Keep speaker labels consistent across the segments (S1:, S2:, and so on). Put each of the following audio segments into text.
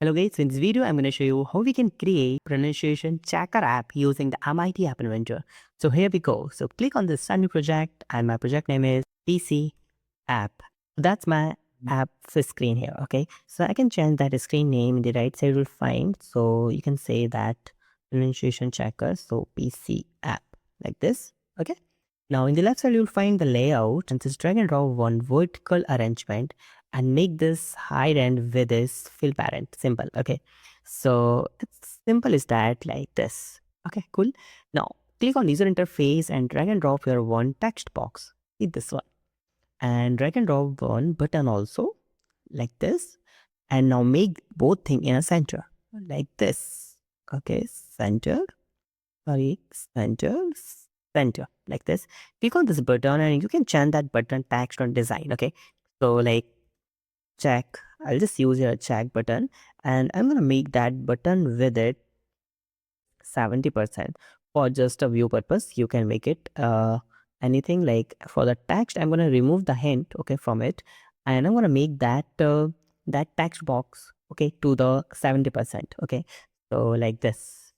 S1: Hello guys, in this video I'm going to show you how we can create pronunciation checker app using the MIT App Inventor. So here we go. So click on this new project and my project name is PC App. That's my app screen here. Okay, so I can change that screen name in the right side will find. So you can say that pronunciation checker. So PC App like this. Okay. Now in the left side you'll find the layout and just drag and drop one vertical arrangement and make this hide and with this fill parent. Simple. Okay, so it's simple as that, like this. Okay, cool. Now click on user interface and drag and drop your one text box. Hit this one and drag and drop one button also like this, and now make both thing in a center like this. Okay, center, sorry, center like this. Click on this button and you can change that button text on design. Okay, so like check, I'll just use your check button and I'm gonna make that button with it 70% for just a view purpose. You can make it anything. Like for the text I'm gonna remove the hint, okay, from it, and I'm gonna make that that text box, okay, to the 70%. Okay, so like this.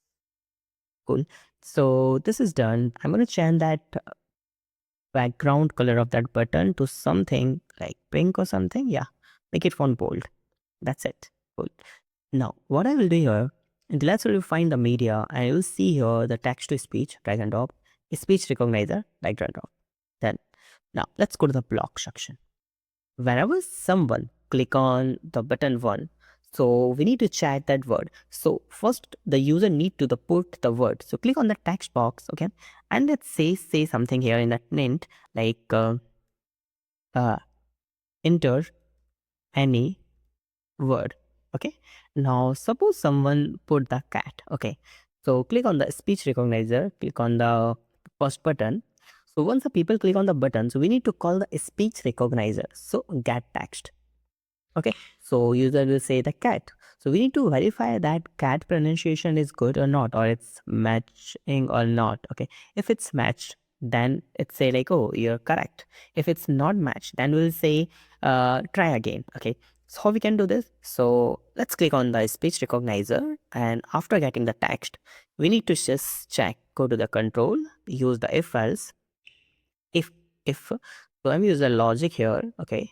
S1: Cool. So this is done. I'm gonna change that background color of that button to something like pink or something. Yeah, make it font bold. That's it. Cool. Now, what I will do here, in the last will you find the media and you will see here the text to speech, drag and drop, speech recognizer, drag and drop. Then, now let's go to the block section. Whenever someone click on the button one, so we need to check that word. So first the user need to put the word. So click on the text box, okay, and let's say something here in that hint like enter any word. Okay, now suppose someone put the cat. Okay, so click on the speech recognizer, click on the first button. So once the people click on the button, so we need to call the speech recognizer, so get text. Okay, so user will say the cat, so we need to verify that cat pronunciation is good or not, or it's matching or not. Okay, if it's matched, then it say like, oh, you're correct. If it's not matched, then we'll say try again. Okay, so how we can do this? So let's click on the speech recognizer, and after getting the text, we need to just check, go to the control, use the if else. If so I'm use the logic here. Okay,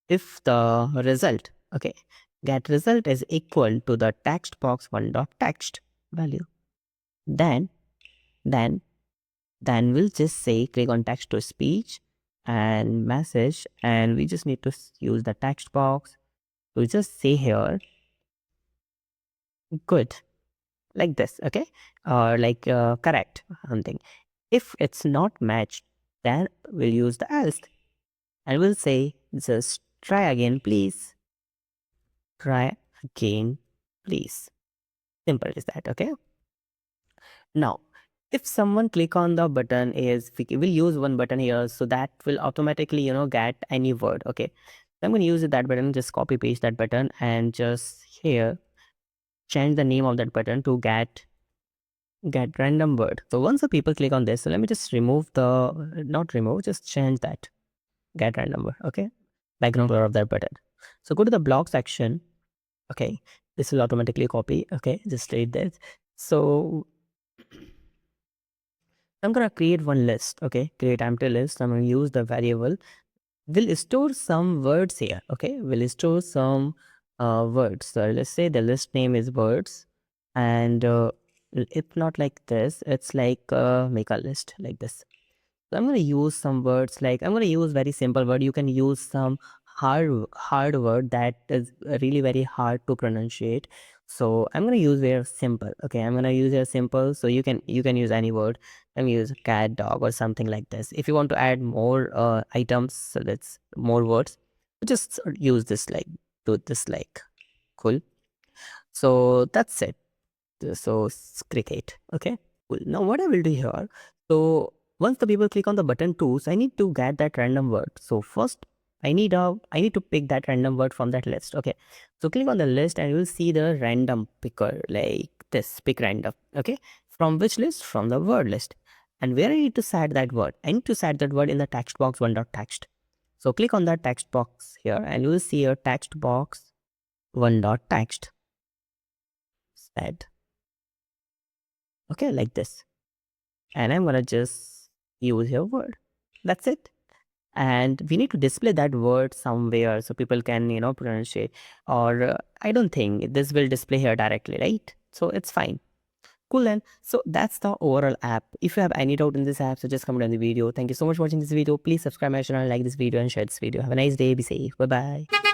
S1: if the result, okay, get result is equal to the text box one dot text value, then then we'll just say click on text to speech and message, and we just need to use the text box to just say here good, like this. Okay, or like correct something. If it's not matched, then we'll use the else and we'll say just try again please, try again please. Simple is that. Okay, now if someone click on the button, is we will use one button here, so that will automatically get any word. Okay, so I'm going to use that button, just copy paste that button and just here change the name of that button to get random word. So once the people click on this, so let me just remove the, not remove, just change that get random word. Okay, background color of that button. So go to the block section. Okay, this will automatically copy. Okay, just read this. So I'm gonna create one list. Okay, create empty list. I'm gonna use the variable. We'll store some words here. Okay, we'll store some words. So let's say the list name is words, and it's not like this. It's like make a list like this. So I'm gonna use some words, like I'm gonna use very simple word. You can use some hard word that is really very hard to pronunciate. So I'm gonna use very simple. Okay, I'm gonna use a simple. So you can use any word. I'm gonna use cat, dog, or something like this. If you want to add more items, so that's more words, just use this, like do this, like cool. So that's it. So cricket. Okay, cool. Now what I will do here, so once the people click on the button 2, so I need to get that random word. So first I need to pick that random word from that list. Okay, so click on the list and you will see the random picker like this, pick random. Okay, from which list? From the word list. And where I need to set that word? I need to set that word in the text box one dot text. So click on that text box here and you will see your text box one dot text. said. Okay, like this. And I'm gonna just use your word. That's it. And we need to display that word somewhere so people can, pronounce it. Or I don't think this will display here directly, right? So it's fine. Cool then. So that's the overall app. If you have any doubt in this app, so just comment on the video. Thank you so much for watching this video. Please subscribe my channel, like this video and share this video. Have a nice day. Be safe. Bye bye.